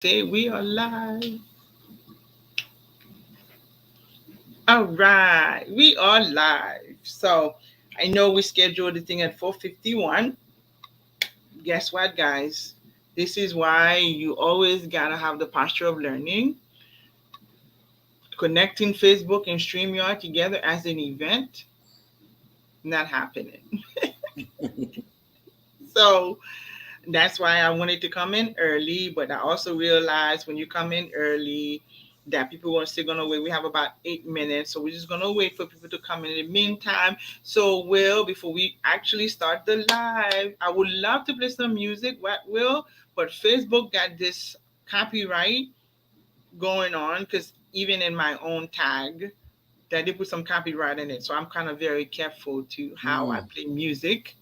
Say we are live. All right, we are live. So I know we scheduled the thing at 4:51. Guess what, guys? This is why you always gotta have the posture of learning. Connecting Facebook and StreamYard together as an event, not happening. So that's why I wanted to come in early, but I also realized when you come in early that people are still gonna wait. We have about 8 minutes, so we're just gonna wait for people to come in the meantime. So Will, before we actually start the live, I would love to play some music, what Will, but Facebook got this copyright going on because even in my own tag that they put some copyright in it. So I'm kind of very careful to how I Mm, play music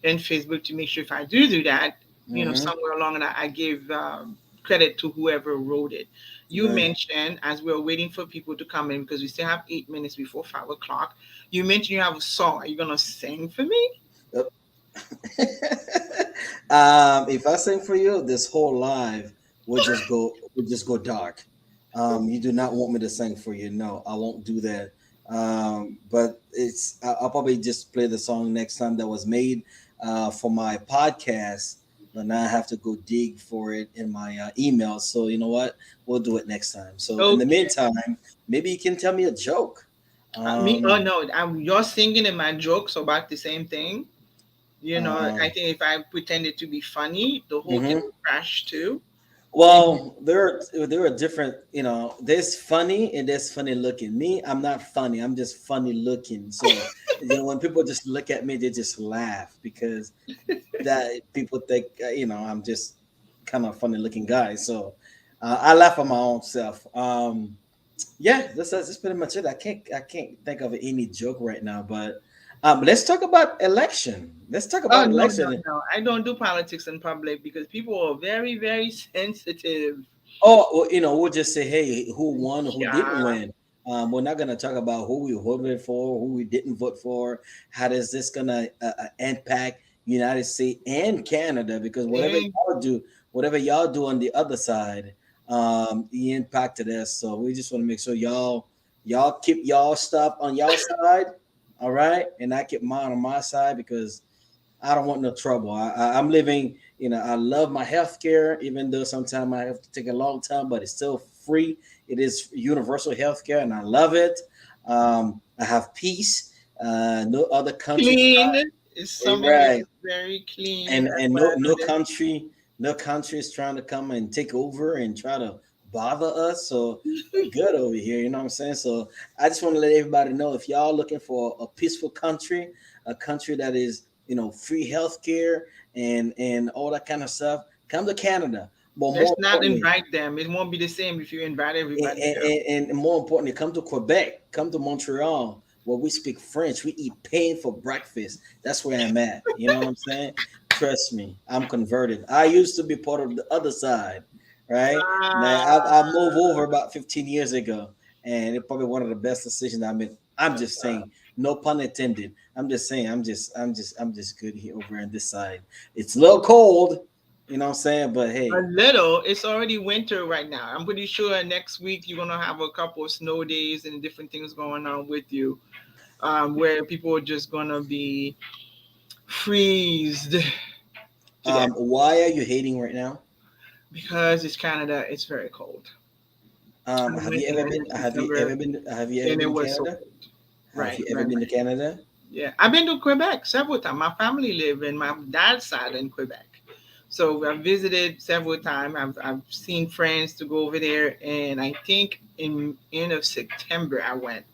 in Facebook to make sure if I do that, mm-hmm. somewhere along that I give credit to whoever wrote it. You Right. mentioned as we're waiting for people to come in because we still have 8 minutes before 5 o'clock. You mentioned you have a song. Are you gonna sing for me? Yep. If I sing for you, this whole live would just go dark. You do not want me to sing for you. No, I won't do that. But I'll probably just play the song next time that was made for my podcast. But now I have to go dig for it in my email. So you know what? We'll do it next time. So in the Okay. meantime, maybe you can tell me a joke. Me? Oh Um, no, you're singing and my jokes about the same thing. I um, think if I pretended to be funny, the whole thing mhm. would crash too. And Well, there are different, there's funny and there's funny looking. Me, I'm not funny. I'm just funny looking. So, when people just look at me, they just laugh because that people think, I'm just kind of funny looking guy. So, I laugh at my own self. Yeah, that's pretty much it. I can't think of any joke right now, but let's talk about election. Let's talk oh about no, no, election. no! I don't do politics in public because people are very, very sensitive. Oh, well, we'll just say, hey, who won, who didn't Yeah, win. We're not going to talk about who we voted for, who we didn't vote for. How does this going to impact United States and Canada? Because and whatever y'all do on the other side, the impact of this. So we just want to make sure y'all keep y'all stuff on y'all side, all right, and I keep mine on my side because I don't want no trouble. I'm living, I love my healthcare, even though sometimes I have to take a long time, but it's still free. It is universal healthcare, and I love it. I have peace. No other country, clean. Some of it right? is very clean. And That's and what no I no noticed. country, no country is trying to come and take over and try to bother us. So we're good over here. You know what I'm saying? So I just want to let everybody know if y'all looking for a peaceful country, a country that is free healthcare and all that kind of stuff, come to Canada. But Let's more not importantly, invite them. It won't be the same if you invite everybody else. and more importantly, come to Quebec, come to Montreal, where we speak French. We eat pain for breakfast. That's where I'm at. You know what I'm saying? Trust me, I'm converted. I used to be part of the other side, right? Now I moved over about 15 years ago, and it's probably one of the best decisions I made. I'm just saying, no pun intended. I'm just saying, I'm just good here over on this side. It's a little cold, you know what I'm saying? But A hey, little. It's already winter right now. I'm pretty sure next week you're gonna have a couple of snow days and different things going on with you, where people are just gonna be freezed to death why are you hating right now? because it's Canada. It's very cold. I Have went you ever there been? in December Have you ever and it been to was so Canada? cold. Have Right, you ever right, been to right. Canada? Yeah, I've been to Quebec several times. My family live in my dad's side in Quebec. So I've visited several times. I've seen friends to go over there, and I think in end of September I went.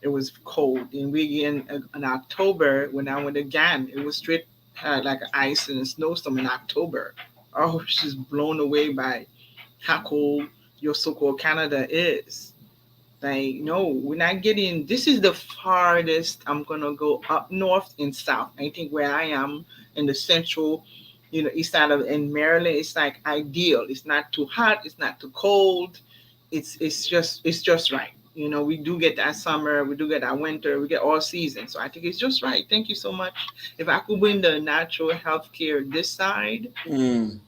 It was cold, and we in October when I went again, it was straight like ice and a snowstorm in October. I was just blown away by how cold your so-called Canada is. Like, no, we're not getting. This is the farthest I'm gonna go up north and south. I think where I am in the central, east side of in Maryland, it's like ideal. It's not too hot. It's not too cold. It's just right. We do get that summer. We do get that winter. We get all seasons. So I think it's just right. Thank you so much. If I could bring the natural health care this side, Mm,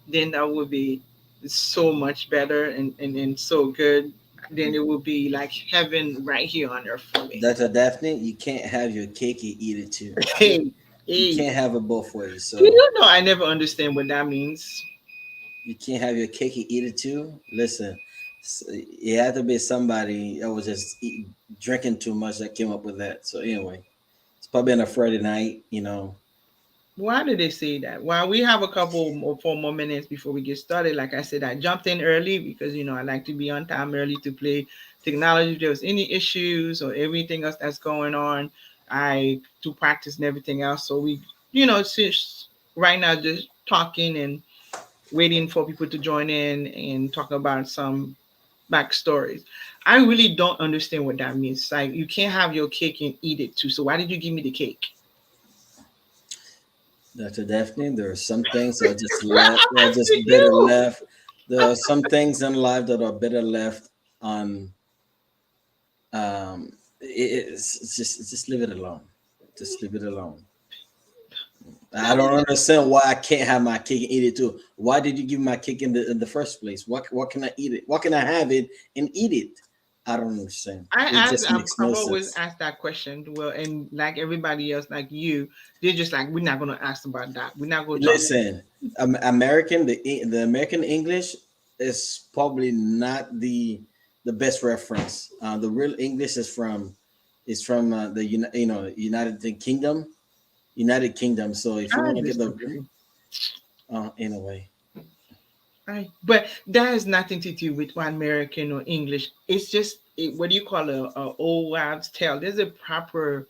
then that would be. is so much better and so good, then it will be like heaven right here on earth for me. Dr. Daphne, you can't have your cake and eat it too. Hey, You hey, can't have it both ways. do So you know I never understand what that means? you can't have your cake and eat it too. Listen, it had to be somebody that was just drinking too much that came up with that. So anyway, it's probably on a Friday night, you know. Why did they say that? Well, we have a couple more, 4 more minutes before we get started. Like I said, I jumped in early because I like to be on time early to play technology. If there's any issues or everything else that's going on, I do practice and everything else. So we, since right now just talking and waiting for people to join in and talk about some backstories. I really don't understand what that means. Like you can't have your cake and eat it too. So why did you give me the cake? Dr. Daphne, there are some things that are just left, that are To just better you. left. There are some things in life that are better left on. It's just leave it alone. Just leave it alone. I That don't is understand why I can't have my cake and eat it too. Why did you give me my cake in the first place? What can I eat it? What can I have it and eat it? I don't understand. I It ask, just makes I've no always sense. asked that question. Well, and like everybody else, like you, they're just like, we're not gonna ask about that. We're not gonna talk. Listen, the American English is probably not the best reference. The real English is from the United Kingdom. So if you I want to get the disagree. in a way, But that has nothing to do with American or English. It's just what do you call a old wives' tale? There's a proper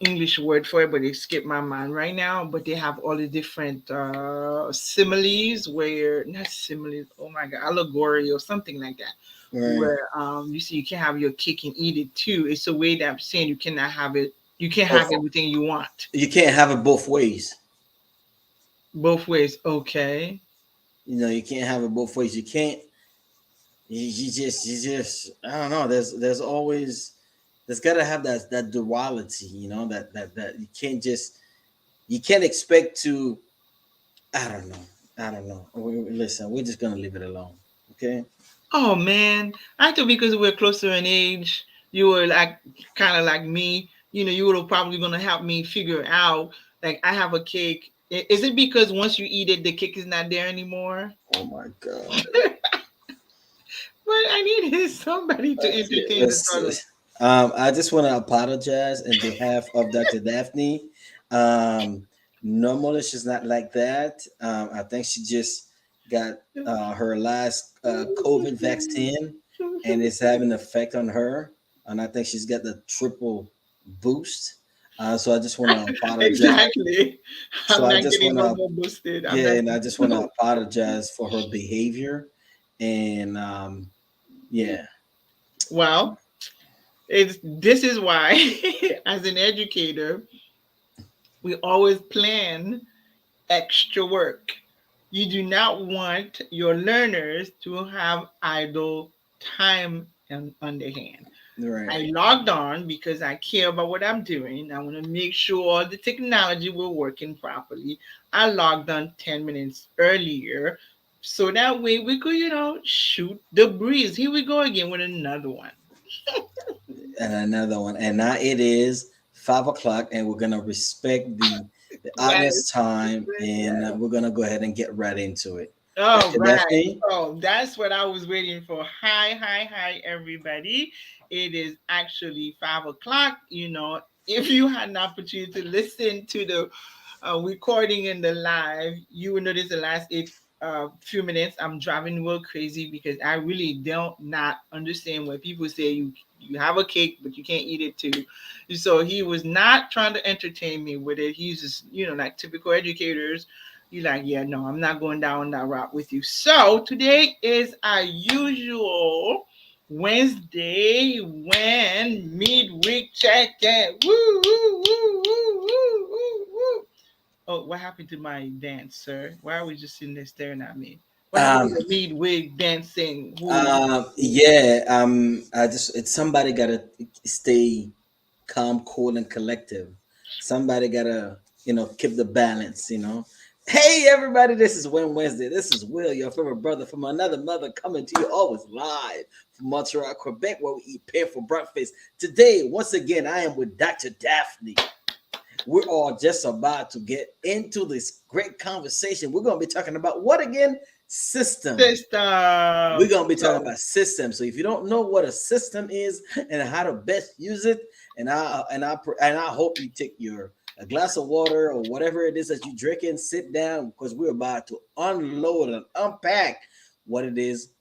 English word for it, but it skipped my mind right now. But they have all the different similes, where not similes. Oh my god, allegory or something like that. right? Where you see you can have your cake and eat it too. It's a way that I'm saying you cannot have it. You can't Oh, have everything you want you can't have it both ways. both ways. Okay. You can't have it both ways. You can't. You just. I don't know. There's always there's got to have that duality. That you can't expect to. I don't know. I don't know. Listen, we're just gonna leave it alone. Okay. Oh man, I thought because we're closer in age, you were like kind of like me. You were probably gonna help me figure out. Like I have a cake. Is it because once you eat it, the cake is not there anymore? Oh my God. But I needed somebody to entertain the thought of. I just want to apologize in behalf of Dr. Daphne. Um, Normally she's not like that. I think she just got her last COVID vaccine, and it's having an effect on her. And I think she's got the triple boost. So I just want to apologize. Exactly. So I'm I not just getting want no to, more boosted. I'm yeah, not. and I just want to apologize for her behavior. And yeah. Well, this is why, as an educator, we always plan extra work. You do not want your learners to have idle time on their hand. Right. I logged on because I care about what I'm doing. I want to make sure the technology will working properly. I logged on 10 minutes earlier so that way we could, shoot the breeze. Here we go again with another one. And another one. And now it is 5 o'clock, and we're gonna respect the Yes. audience time, and we're gonna go ahead and get right into it. All Dr. right. Daphne, So that's what I was waiting for. Hi, hi, hi, everybody. It is actually 5 o'clock. If you had an opportunity to listen to the recording in the live, you will notice the last few minutes I'm driving a little crazy because I really don't not understand when people say you have a cake but you can't eat it too. So he was not trying to entertain me with it. He's just like typical educators. You're like, yeah, no, I'm not going down that route with you. So today is our usual Wednesday when midweek check-in. Woo, woo, woo, woo, woo, woo, woo. Oh, what happened to my dance, sir? Why are we just sitting there staring at me? What happened um, to the midweek dancing? Woo. yeah, it's somebody gotta stay calm, cool, and collective. Somebody gotta, keep the balance. Hey everybody, this is Win Wednesday. This is Will, your favorite brother from another mother, coming to you always live from Montreal, Quebec, where we eat pear for breakfast. Today, once again, I am with Dr. Daphne. We're all just about to get into this great conversation. We're going to be talking about what again? System. We're going to be talking about system. So if you don't know what a system is and how to best use it, and I hope you take your a glass of water or whatever it is that you drink in, sit down because we're about to unload and unpack what it is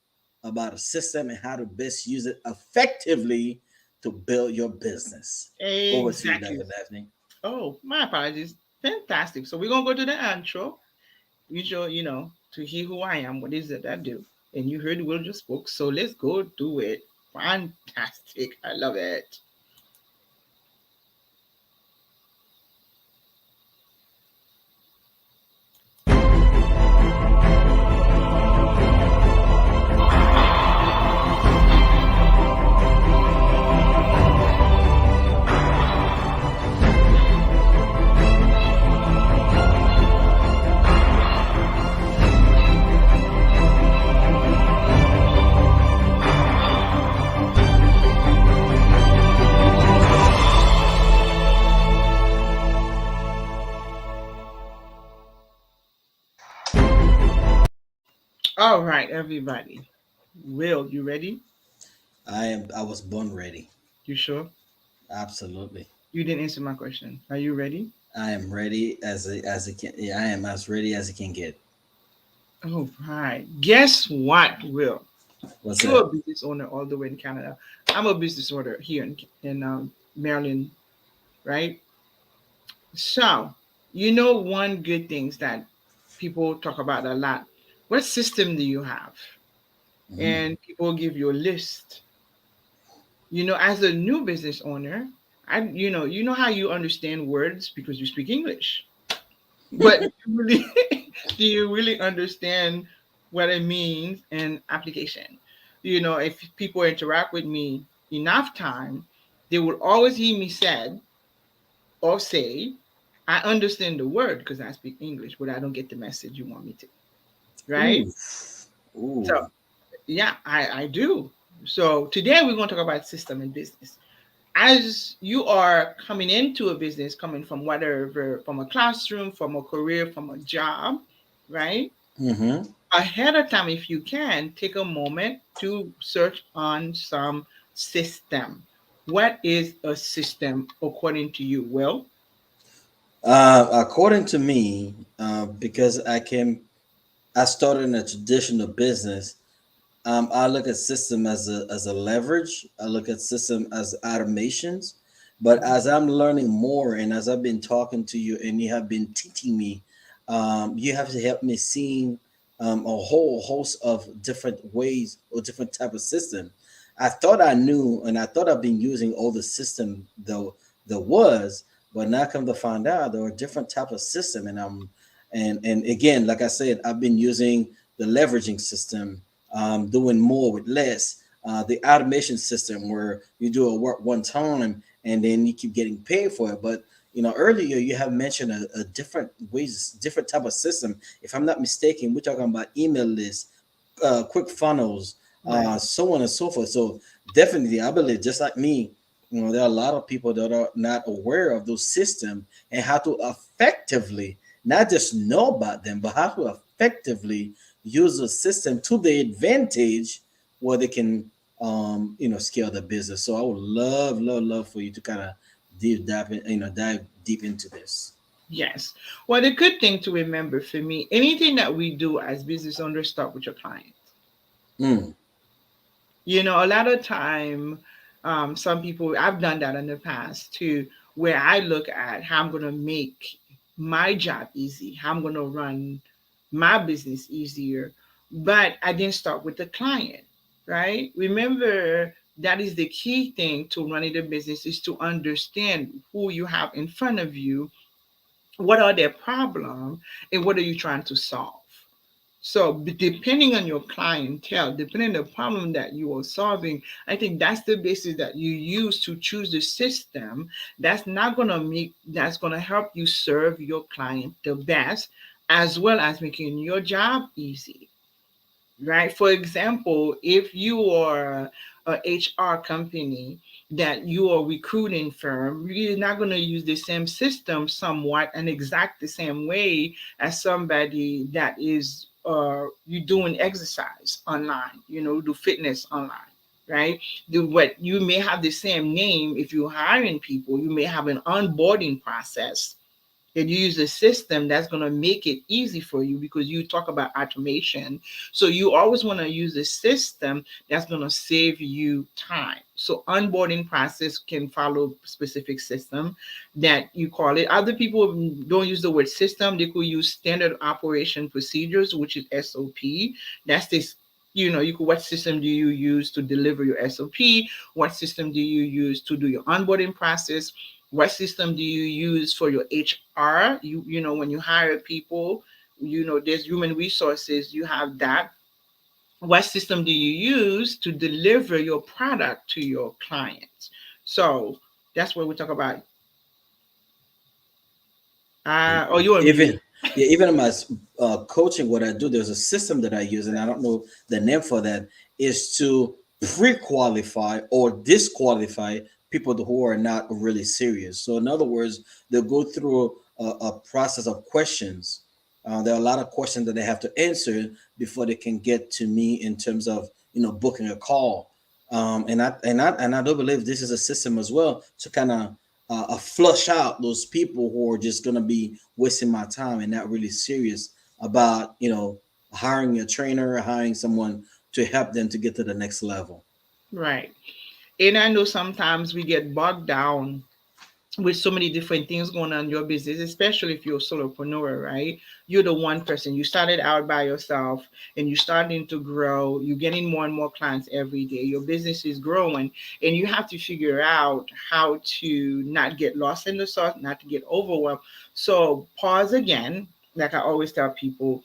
about a system and how to best use it effectively to build your business. Over to you, Exactly. Dr. Daphne. Oh, my apologies. Fantastic. So we're gonna go to the intro. To hear who I am. What is it I do? And you heard Will just spoke. So let's go do it. Fantastic. I love it. All right, everybody. Will, you ready? I was born ready. You sure? Absolutely. You didn't answer my question. Are you ready? I am ready as it can. Yeah, I am as ready as it can get. All right. Guess what, Will? What's You're that? a business owner all the way in Canada. I'm a business owner here in Maryland, right? So, one good things that people talk about a lot. What system do you have? Mhm. And people give you a list. As a new business owner, you know how you understand words because you speak English. But do you really understand what it means in application? If people interact with me enough time, they will always hear me said or say, I understand the word because I speak English, but I don't get the message you want me to. Right? Ooh, So ooh. yeah, I do. So today we're going to talk about system in business. As you are coming into a business, coming from whatever, from a classroom, from a career, from a job, right? Mm-hmm. Ahead of time, if you can, take a moment to search on some system. What is a system according to you? Well, According to me, because I started in a traditional business. I look at system as a leverage. I look at system as automations. But as I'm learning more and as I've been talking to you and you have been teaching me, you have to help me seeing a whole host of different ways or different type of system. I thought I knew and I thought I've been using all the system though there was, but now come to find out there are different type of system and again, like I said, I've been using the leveraging system, doing more with less. The automation system where you do a work one time and then you keep getting paid for it. But earlier you have mentioned a different ways, different type of system. If I'm not mistaken, we're talking about email lists, quick funnels, right. so on and so forth. So definitely, I believe just like me, there are a lot of people that are not aware of those systems and how to effectively not just know about them, but how to effectively use the system to their advantage where they can scale the business. So I would love for you to kind of dive deep into this. Yes. Well, the good thing to remember for me, anything that we do as business owners start with your client. Mm, A lot of time, some people, I've done that in the past too, where I look at how I'm going to make my job easy, how I'm going to run my business easier. But I didn't start with the client, right? Remember, that is the key thing to running the business is to understand who you have in front of you, what are their problems, and what are you trying to solve. So depending on your clientele, depending on the problem that you are solving, I think that's the basis that you use to choose the system that's not gonna help you serve your client the best, as well as making your job easy, right? For example, if you are a HR company that you are recruiting firm, you're not going to use the same system somewhat and exact the same way as somebody that is you doing exercise online, do fitness online, right? Do what you may have the same name. If you're hiring people, you may have an onboarding process, and you use a system that's going to make it easy for you, because you talk about automation. So you always want to use a system that's going to save you time. So onboarding process can follow specific system that you call it. Other people don't use the word system. They could use standard operation procedures, which is SOP. That's this. You could, what system do you use to deliver your SOP? What system do you use to do your onboarding process? What system do you use for your HR? When you hire people, there's human resources, you have that. What system do you use to deliver your product to your clients? So that's what we talk about. Oh, you're on mute. Even yeah, even in my coaching, what I do, there's a system that I use, and I don't know the name for that, is to pre-qualify or disqualify people who are not really serious. So in other words, they'll go through a process of questions. There are a lot of questions that they have to answer before they can get to me in terms of booking a call. And I do believe this is a system as well to kind of flush out those people who are just going to be wasting my time and not really serious about hiring a trainer or hiring someone to help them to get to the next level. Right. And I know sometimes we get bogged down with so many different things going on in your business, especially if you're a solopreneur, right? You're the one person. You started out by yourself and you're starting to grow. You're getting more and more clients every day. Your business is growing, and you have to figure out how to not get lost in the sauce, not to get overwhelmed. So pause again. Like I always tell people,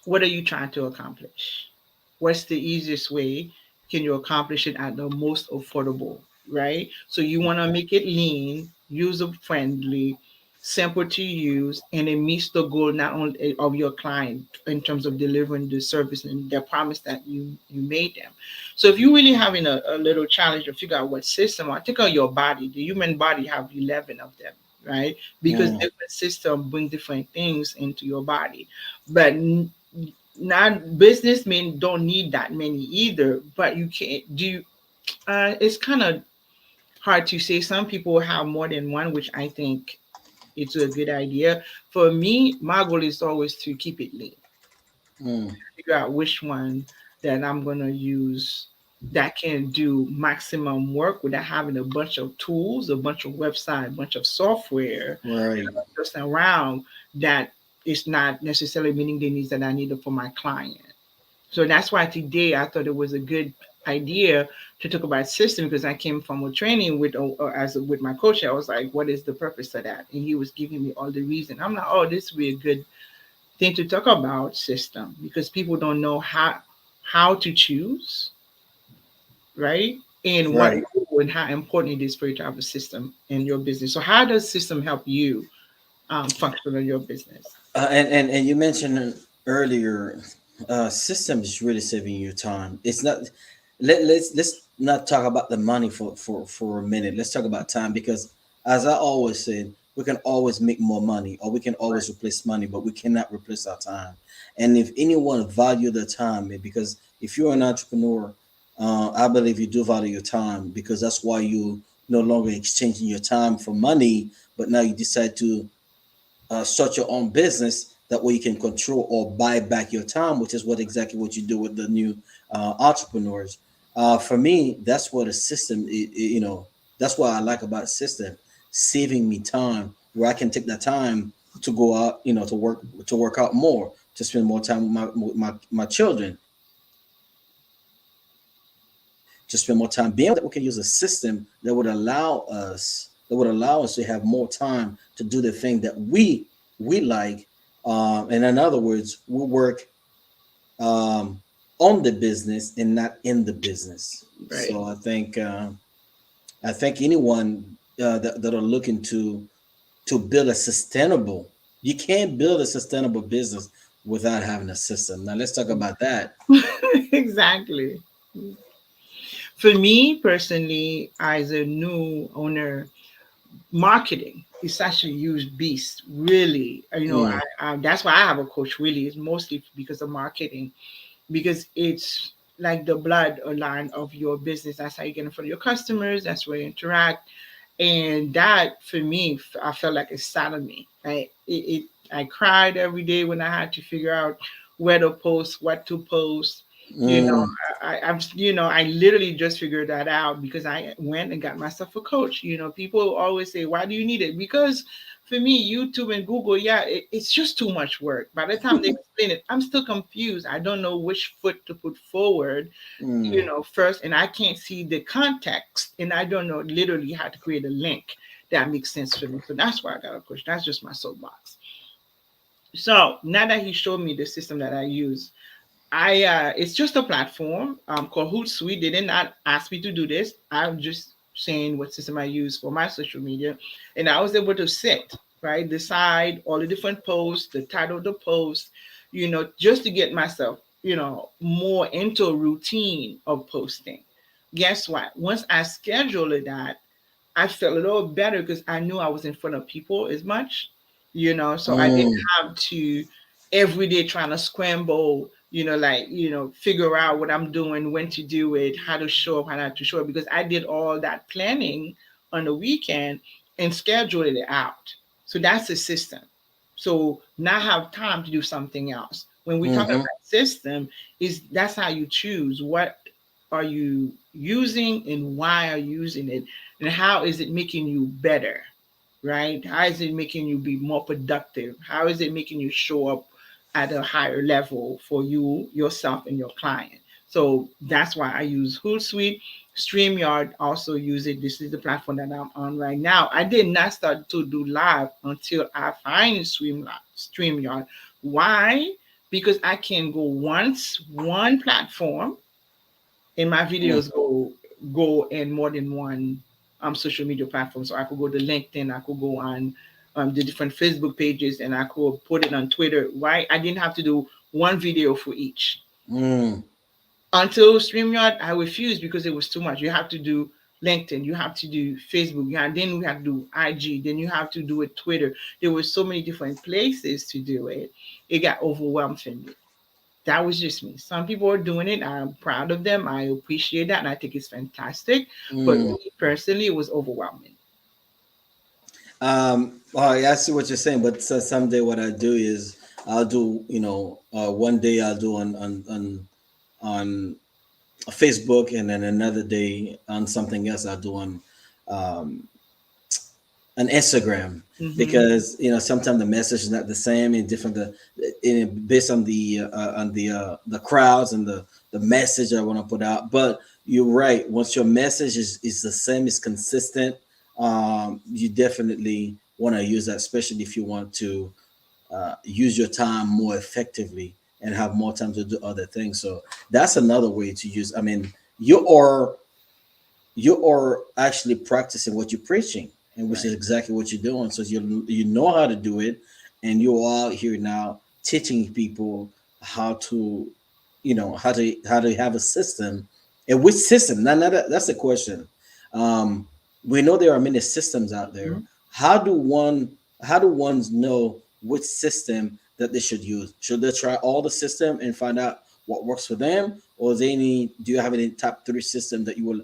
what are you trying to accomplish? What's the easiest way can you accomplish it at the most affordable, right? So you want to make it lean, user friendly, simple to use, and it meets the goal not only of your client in terms of delivering the service and the promise that you made them. So if you're really having a little challenge to figure out what system, I think of your body. The human body have 11 of them, right? Because Mm, different system bring different things into your body. But not businessmen don't need that many either, but you can't do. It's kind of hard to say. Some people have more than one, which I think it's a good idea. For me, my goal is always to keep it lean, mm, figure out which one that I'm gonna use that can do maximum work without having a bunch of tools, a bunch of website, a bunch of software right. just around that is not necessarily meeting the needs that I needed for my client. So that's why today I thought it was a good idea to talk about system, because I came from a training with my coach. I was like, what is the purpose of that? And he was giving me all the reason. I'm like, oh, this would be a good thing to talk about system, because people don't know how to choose, right? And what Right. role and how important it is for you to have a system in your business. So how does system help you function in your business? And you mentioned earlier, system is really saving you time. It's not. Let's not talk about the money for a minute. Let's talk about time, because as I always said, we can always make more money or we can Right. always replace money, but we cannot replace our time. And if anyone value the time, because if you're an entrepreneur, I believe you do value your time, because that's why you no longer exchanging your time for money, but now you decide to start your own business. That way you can control or buy back your time, which is what exactly what you do with the new entrepreneurs. For me, that's what a system, that's what I like about a system, saving me time where I can take that time to go out, to work out more, to spend more time with my children, to spend more time being that we can use a system that would allow us to have more time to do the thing that we like. And in other words, we work um, on the business and not in the business. Right. So I think anyone that are looking to build a sustainable You can't build a sustainable business without having a system. Now let's talk about that. Exactly. For me personally, as a new owner, marketing is such a huge beast. Really, Mm, that's why I have a coach. Really, it's mostly because of marketing, because it's like the blood line of your business. That's how you get in front of your customers. That's where you interact, and that for me, I felt like it started me. I cried every day when I had to figure out where to post, what to post. You know, mm, I literally just figured that out because I went and got myself a coach. People always say, "Why do you need it?" Because for me, YouTube and Google, yeah, it's just too much work. By the time they explain it, I'm still confused. I don't know which foot to put forward, mm. first, and I can't see the context, and I don't know literally how to create a link that makes sense for me. So that's why I got a coach. That's just my soapbox. So now that he showed me the system that I use, it's just a platform called Hootsuite. They did not ask me to do this. I'm just saying what system I use for my social media, and I was able to set right, decide all the different posts, the title of the post, just to get myself, more into a routine of posting. Guess what? Once I scheduled that, I felt a little better because I knew I was in front of people as much, so I didn't Mm, have to every day trying to scramble, figure out what I'm doing, when to do it, how to show up, how not to show up, because I did all that planning on the weekend and scheduled it out. So that's the system. So now I have time to do something else. When we talk about mm-hmm. system, is that's how you choose what are you using and why are you using it, and how is it making you better, right? How is it making you be more productive? How is it making you show up at a higher level for you, yourself, and your client? So that's why I use Hootsuite. StreamYard also use it. This is the platform that I'm on right now. I did not start to do live until I find StreamYard. Why? Because I can go once one platform and my Mm, videos go in more than one social media platform. So I could go to LinkedIn, I could go on the different Facebook pages, and I could put it on Twitter. Why? I didn't have to do one video for each. mm, Until StreamYard, I refused because it was too much. You have to do LinkedIn, you have to do Facebook, then we have to do IG, then you have to do it Twitter. There were so many different places to do it. It got overwhelmed for me. That was just me. Some people are doing it. I'm proud of them. I appreciate that, and I think it's fantastic. But mm. me personally, it was overwhelming. Well, I see what you're saying, but so someday what I do is I'll do, one day I'll do on Facebook, and then another day on something else I'll do um, on Instagram, Hmm. because sometimes the message is not the same in different based on the crowds and the message I want to put out. But you're right. Once your message is the same, is consistent, you definitely want to use that, especially if you want to use your time more effectively and have more time to do other things. So that's another way to use. I mean, you are actually practicing what you're preaching, and which is Right. exactly what you're doing. So you know how to do it, and you're all here now teaching people how to, how to have a system. And which system? Now, that's the question. Um, we know there are many systems out there. Mhm. How do ones know which system that they should use? Should they try all the system and find out what works for them, or do you have any top three system that you will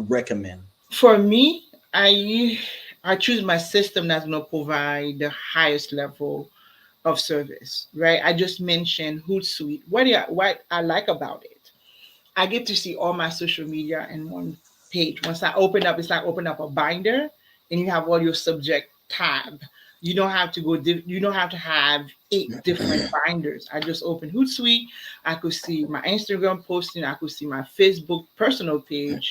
recommend? For me, I choose my system that's going to provide the highest level of service. Right. I just mentioned Hootsuite. What I like about it, I get to see all my social media in one page. Once I open up, it's like open up a binder, and you have all your subject tab. You don't have to you don't have to have eight different binders. I just open Hootsuite. I could see my Instagram posting. I could see my Facebook personal page,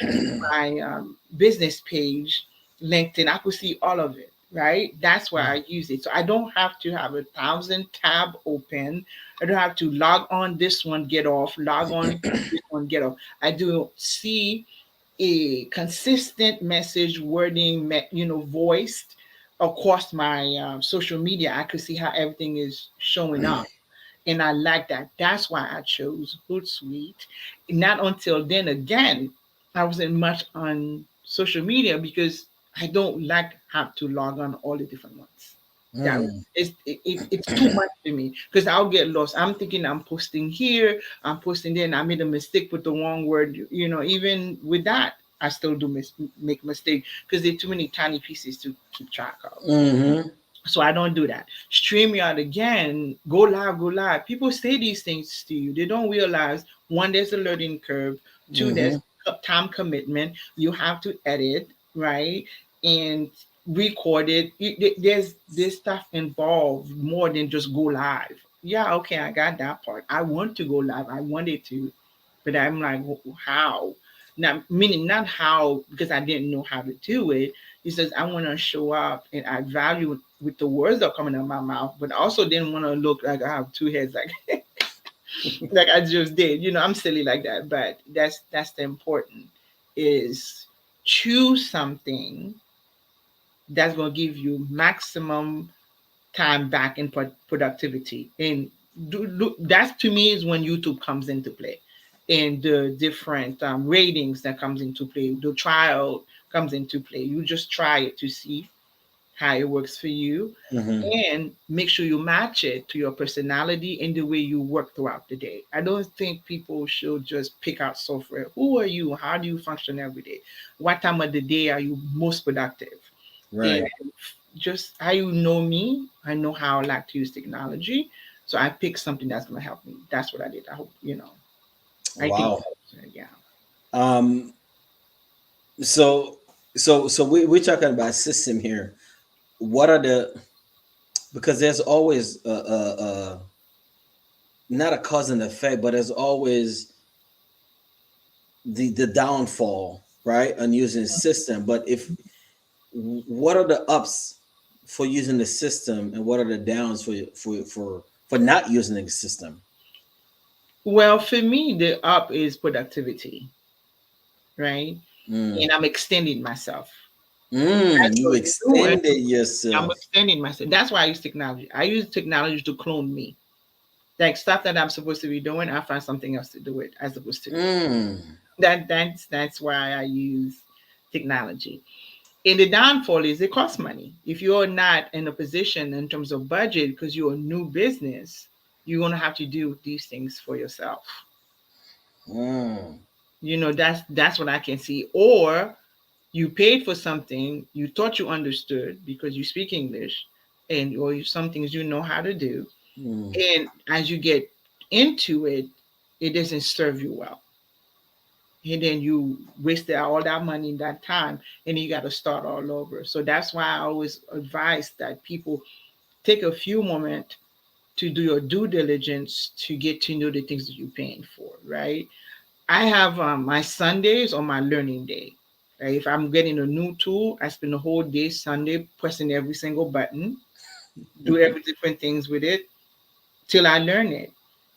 my business page, LinkedIn. I could see all of it. Right. That's why I use it. So I don't have to have 1,000 tab open. I don't have to log on this one, get off, log on this one, get off. I do see a consistent message wording, voiced. across my social media, I could see how everything is showing up, and I like that. That's why I chose Hootsuite. Not until then, again, I wasn't much on social media because I don't like have to log on all the different ones. That Mm. it's too much for me because I'll get lost. I'm thinking I'm posting here, I'm posting there, and I made a mistake with the wrong word. Even with that, I still do make mistake because there are too many tiny pieces to keep track of. Mm-hmm. So I don't do that. StreamYard again, go live, go live. People say these things to you. They don't realize one, there's a learning curve. Two, there's Mm-hmm. time commitment. You have to edit, right? And record it. There's stuff involved more than just go live. Yeah, okay, I got that part. I want to go live. I wanted to, but I'm like, how? Not meaning not how because I didn't know how to do it. He says, I want to show up and add value with the words that are coming out of my mouth, but also didn't want to look like I have two heads, like like I just did. I'm silly like that, but that's the important is choose something that's going to give you maximum time back in productivity. And that to me is when YouTube comes into play, and the different ratings that comes into play, the trial comes into play. You just try it to see how it works for you, Mm-hmm. and make sure you match it to your personality and the way you work throughout the day. I don't think people should just pick out software. Who are you? How do you function every day? What time of the day are you most productive? And Right. just how you know me, I know how I like to use technology. So I picked something that's going to help me. That's what I did. I hope, I think, Wow. yeah. Um. So we're talking about system here. What are the because there's always not a cause and effect, but there's always the downfall, right, on using the system. But if what are the ups for using the system, and what are the downs for not using the system? Well, for me, the up is productivity, right? Mm. And I'm extending myself. Mm, As you you're doing, extended I'm yourself. extending myself. That's why I use technology. I use technology to clone me. Like stuff that I'm supposed to be doing, I find something else to do it as opposed to me. Mm. That's why I use technology. And the downfall is it costs money. If you're not in a position in terms of budget because you're a new business, you're gonna have to do these things for yourself. Mm. That's what I can see. Or you paid for something you thought you understood because you speak English, and or some things you know how to do, Mm. and as you get into it, it doesn't serve you well, and then you wasted all that money and that time, and you got to start all over. So that's why I always advise that people take a few moments to do your due diligence to get to know the things that you're paying for, right? I have my Sundays or my learning day. Right? If I'm getting a new tool, I spend the whole day Sunday pressing every single button, do every different things with it till I learn it.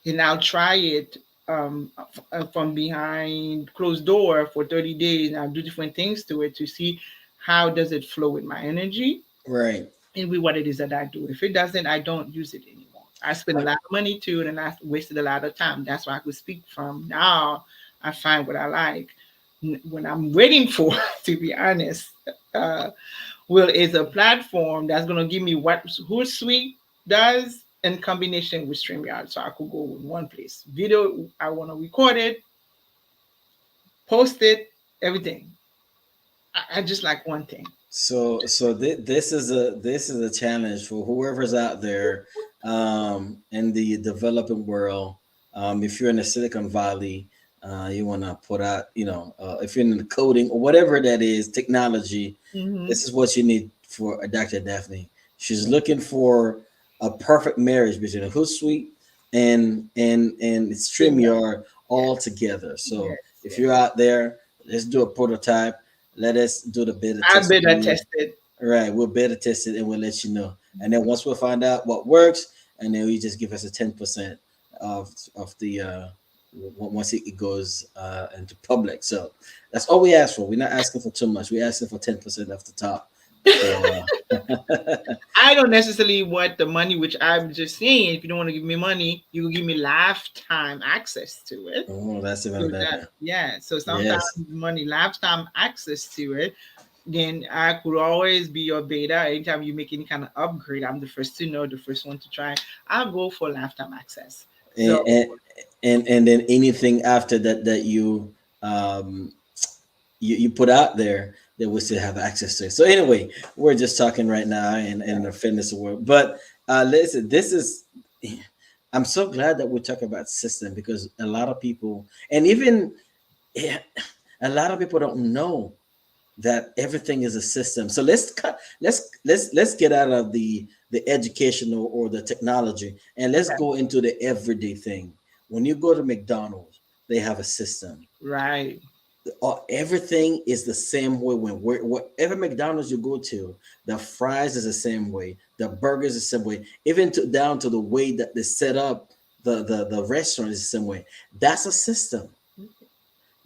And I'll try it from behind closed door for 30 days, and I'll do different things to it to see how does it flow with my energy Right. and with what it is that I do. If it doesn't, I don't use it anymore. I spend a lot of money too, and I wasted a lot of time. That's why I could speak from now. I find what I like. When I'm waiting for, to be honest, uh, Will is a platform that's going to give me what Hootsuite does in combination with StreamYard. So I could go in one place. Video, I want to record it, post it, everything. I just like one thing. This is a challenge for whoever's out there in the developing world. If you're in the Silicon Valley, you want to put out, if you're in the coding or whatever that is, technology. Hmm. This is what you need for Dr. Daphne. She's looking for a perfect marriage between a Hootsuite and StreamYard. StreamYard Yes, all together. So yes, if yes. you're out there, let's do a prototype. Let us do the beta I test for better you. test it. All right, we'll beta test it and we'll let you know. And then once we find out what works, and then you just give us a 10% of the once it goes into public. So that's all we ask for. We're not asking for too much. We're asking for 10% off the top Wow. I don't necessarily want the money, which I'm just saying, if you don't want to give me money, you can give me lifetime access to it. Oh, that's So even that, better. yeah. So sometimes Yes. money, lifetime access to it, then I could always be your beta. Anytime you make any kind of upgrade, I'm the first to know, the first one to try. I'll go for lifetime access. And, So and and then anything after that that um you put out there that we still have access to. So anyway, we're just talking right now in the fitness world. But listen, this is I'm so glad that we're talking about system because a lot of people and even yeah, a lot of people don't know that everything is a system. So let's get out of the educational or the technology and let's okay, go into the everyday thing. When you go to McDonald's, they have a system. right. Everything is the same way whatever McDonald's you go to, the fries is the same way, the burgers is the same way, even down to the way that they set up the restaurant is the same way. That's a system.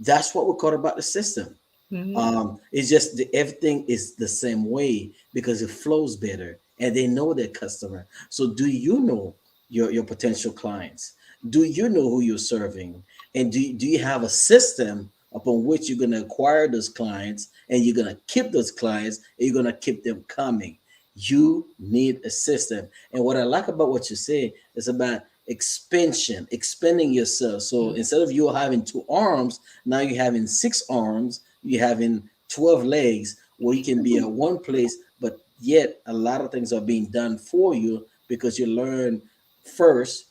That's what we call about the system. Hmm. It's just everything is the same way because it flows better and they know their customer. So do you know your potential clients? Do you know who you're serving? And do you have a system upon which you're going to acquire those clients and you're going to keep those clients and you're going to keep them coming? You need a system. And what I like about what you say is about expansion, expanding yourself. So instead of you having two arms, now you're having six arms, you having 12 legs where you can be at one place, but yet a lot of things are being done for you because you learn first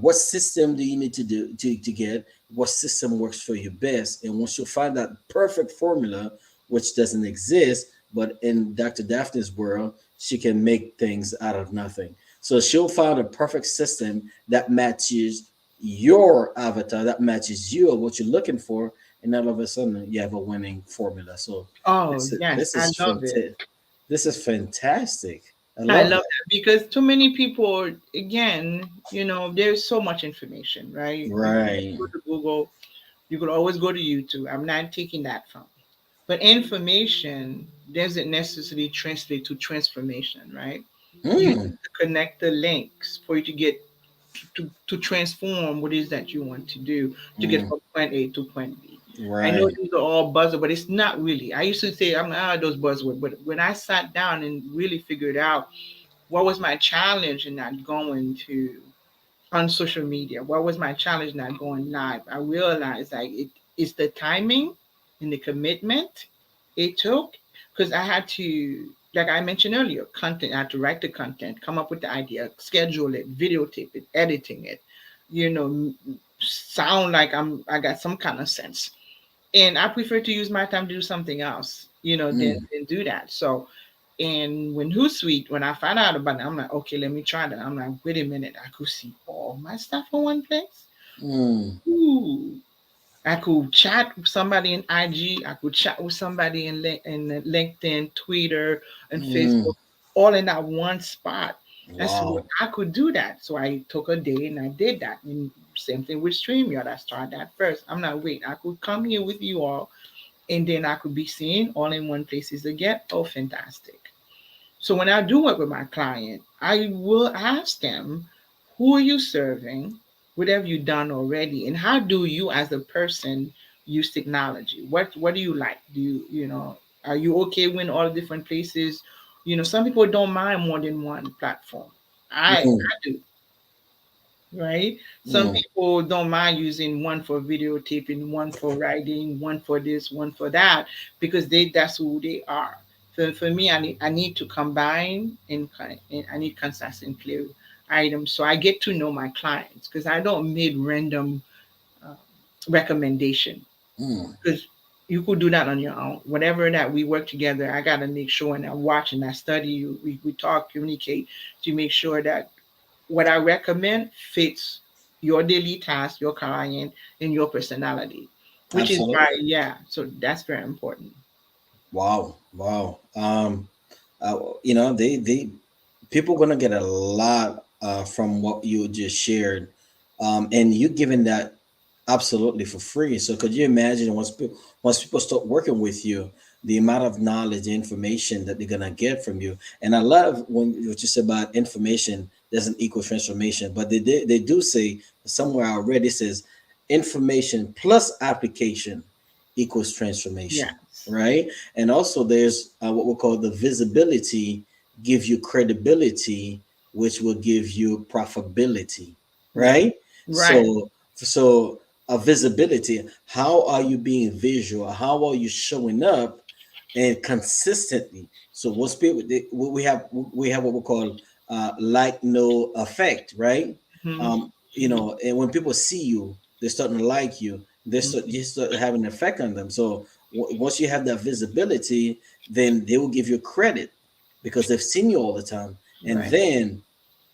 what system do you need to do to get what system works for you best. And once you find that perfect formula, which doesn't exist, but in Dr. Daphne's world, she can make things out of nothing. So she'll find a perfect system that matches your avatar, that matches you or what you're looking for, and all of a sudden you have a winning formula. So Oh this is yes, this I is love it. fantastic. This is fantastic. I I love love that. that because too many people, again, there's so much information, right? You could Right. go to Google, you could always go to YouTube. I'm not taking that from. But information doesn't necessarily translate to transformation, right? You need Mm, to connect the links for you to get to transform what it is that you want to do to get mm, from point A to point B. I know right. these are all buzzwords, but it's not really. I used to say I'm not those buzzwords, but when I sat down and really figured out what was my challenge in not going to on social media, what was my challenge not going live, I realized like it's the timing and the commitment it took because I had to, like I mentioned earlier, content. I had to write the content, come up with the idea, schedule it, videotape it, editing it, sound like I got some kind of sense. And I prefer to use my time to do something else, Mm, than do that. So, and when Hootsuite, when I found out about it, I'm like, okay, let me try that. I'm like, wait a minute, I could see all my stuff in one place. mm, Ooh, I could chat with somebody in IG. I could chat with somebody in LinkedIn, Twitter, and mm. Facebook, all in that one spot. I said, well, Wow. I could do that. So I took a day and I did that. And same thing with StreamYard. I started that first. I'm like, wait, I could come here with you all, and then I could be seen all in one places again. Oh, fantastic. So when I do work with my client, I will ask them, who are you serving? What have you done already? And how do you as a person use technology? What do you like? Are you okay when all different places? Some people don't mind more than one platform. I Mm, do, right? Some mm, people don't mind using one for videotaping, one for writing, one for this, one for that, because that's who they are. For me, I need to combine and I need consistent clear items so I get to know my clients because I don't make random uh, recommendation mm. because you could do that on your own. Whatever that we work together, I gotta make sure and I watch and I study you. We talk, communicate to make sure that what I recommend fits your daily task, your client, and your personality, which is why, Absolutely. yeah. So that's very important. Wow. Wow. They people gonna get a lot from what you just shared, and you giving that absolutely for free. So could you imagine once people start working with you, the amount of knowledge, information that they're gonna get from you. And I love when what you said about information doesn't equal transformation, but they do say somewhere I read it says information plus application equals transformation, Yes. right? And also there's what we call the visibility give you credibility, which will give you profitability, Yeah. right? Right. So a visibility, how are you being visual? How are you showing up and consistently? So what's people we have what we call like no effect, right? Mhm. And when people see you, they're starting to like you. You start having an effect on them. So once you have that visibility, then they will give you credit because they've seen you all the time, and Right. then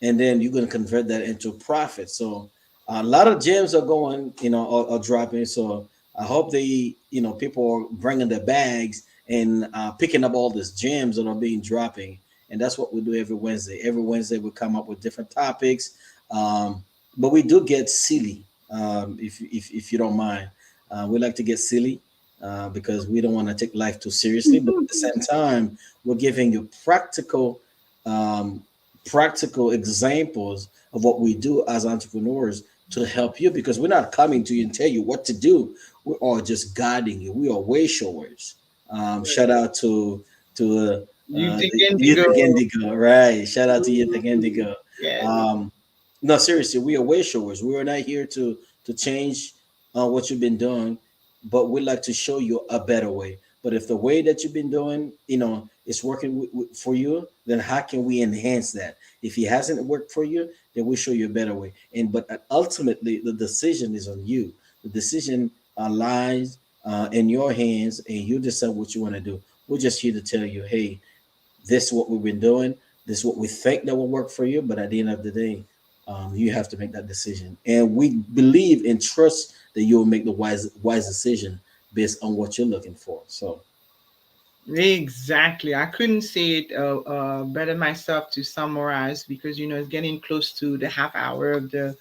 you're going to convert that into profit. So a lot of gems are going, are dropping. So I hope people are bringing their bags and picking up all these gems that are being dropping. And that's what we do every Wednesday. Every Wednesday we come up with different topics, but we do get silly, if you don't mind. We like to get silly because we don't want to take life too seriously, but at the same time, we're giving you um, practical examples of what we do as entrepreneurs to help you, because we're not coming to you and tell you what to do. We are just guiding you. We are way showers. Shout out to You think Youth Indigo? Indigo, right? Shout out to Youth Indigo. Yes. Um, no, seriously, we are way showers. We are not here to change what you've been doing, but we like to show you a better way. But if the way that you've been doing, is working for you, then how can we enhance that? If it hasn't worked for you, then we show you a better way. But ultimately, the decision is on you. The decision lies in your hands, and you decide what you want to do. We're just here to tell you, hey, this is what we've been doing. This is what we think that will work for you. But at the end of the day, you have to make that decision. And we believe and trust that you will make the wise decision based on what you're looking for. So, Exactly. I couldn't say it better myself to summarize, because it's getting close to the half hour of the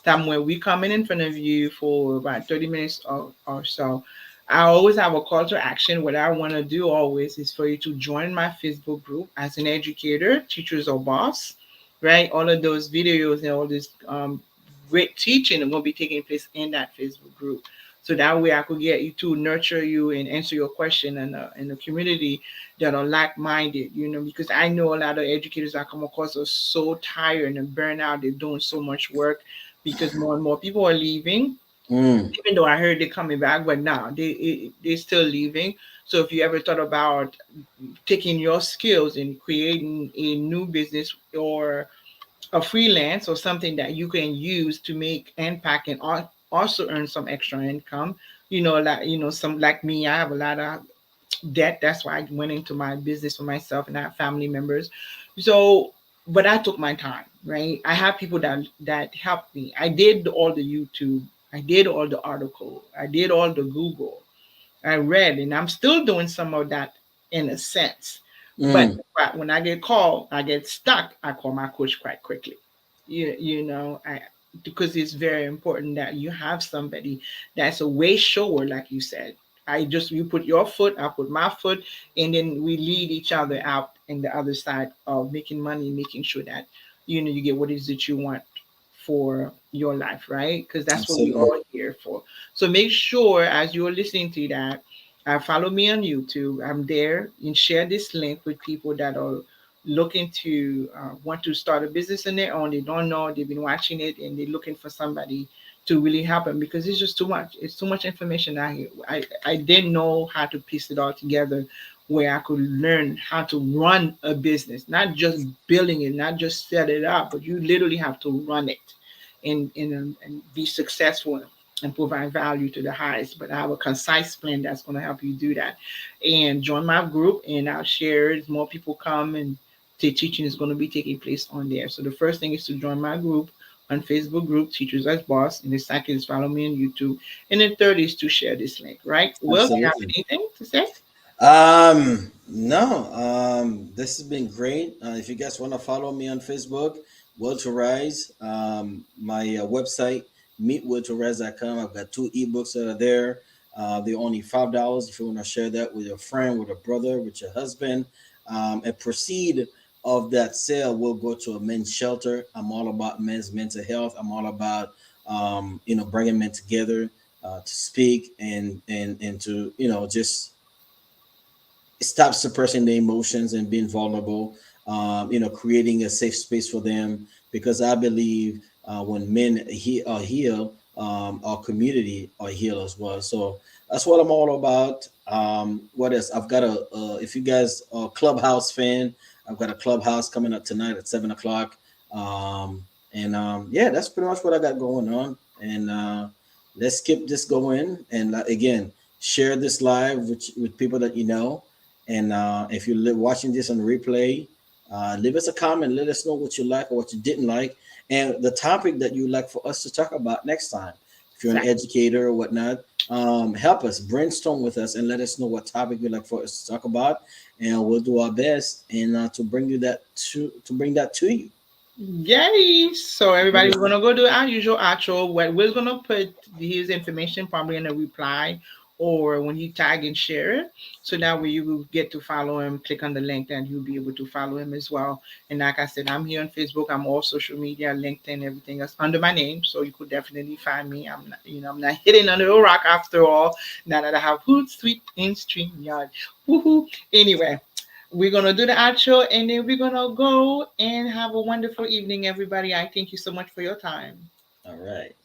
time where we coming in front of you for about 30 minutes or so. I always have a call to action. What I want to do always is for you to join my Facebook group as an educator, teachers or boss, right? All of those videos and all this great teaching will be taking place in that Facebook group. So that way I could get you to nurture you and answer your question in the community that are like-minded, because I know a lot of educators I come across are so tired and burned out. They're doing so much work because more and more people are leaving, mm, even though I heard they're coming back, but now they're still leaving. So if you ever thought about taking your skills and creating a new business or a freelance or something that you can use to make impact and also earn some extra income, like some like me, I have a lot of debt. That's why I went into my business for myself and I have family members. So, but I took my time, right? I have people that helped me. I did all the YouTube, I did all the article, I did all the Google, I read, and I'm still doing some of that in a sense. But mm, when I get called, I get stuck. I call my coach quite quickly. Because it's very important that you have somebody that's a way shower, like you said. You put your foot, I put my foot, and then we lead each other out in the other side of making money, making sure that you get what is it you want for your life, right? Because that's what we're absolutely. all here for. So make sure as you're listening to that, follow me on YouTube. I'm there, and share this link with people that are looking to want to start a business on their own. They don't know, they've been watching it, and they're looking for somebody to really help them, because it's just too much. It's too much information out here. I didn't know how to piece it all together where I could learn how to run a business, not just building it, not just set it up, but you literally have to run it and be successful and provide value to the highest. But I have a concise plan that's going to help you do that. And join my group, and I'll share as more people come, and the teaching is going to be taking place on there. So the first thing is to join my group on Facebook group, Teachers as Boss. And the second is follow me on YouTube. And the third is to share this link, right? Will, do you have Absolutely. anything to say? No, this has been great. If you guys want to follow me on Facebook, Will to Rise, my website, meetwilltorise.com. I've got two ebooks that are there. They're only $5. If you want to share that with your friend, with a brother, with your husband, and proceed of that sale will go to a men's shelter. I'm all about men's mental health. I'm all about bringing men together to speak and to just stop suppressing their emotions and being vulnerable. Creating a safe space for them because I believe when men are healed, our community are healed as well. So that's what I'm all about. What else? I've got if you guys are a Clubhouse fan, I've got a Clubhouse coming up tonight at 7 o'clock. Yeah, that's pretty much what I got going on. And let's keep this going. And again, share this live with people that you know. And if you're watching this on replay, leave us a comment. Let us know what you like or what you didn't like, and the topic that you'd like for us to talk about next time. If you're an Exactly. educator or whatnot, help us brainstorm with us and let us know what topic you'd like for us to talk about, and we'll do our best and to bring you that to bring that to you. Yay! So everybody, we're Yeah. gonna go do our usual outro. Where we're gonna put his information probably in a reply or when you tag and share it. So that way you will get to follow him. Click on the link, and you'll be able to follow him as well. And like I said, I'm here on Facebook. I'm all social media, LinkedIn, everything else under my name. So you could definitely find me. I'm not, I'm not hidden under a rock after all. Now that I have Hootsuite in StreamYard. Woohoo! Anyway, we're gonna do the outro and then we're gonna go and have a wonderful evening, everybody. I thank you so much for your time. All right.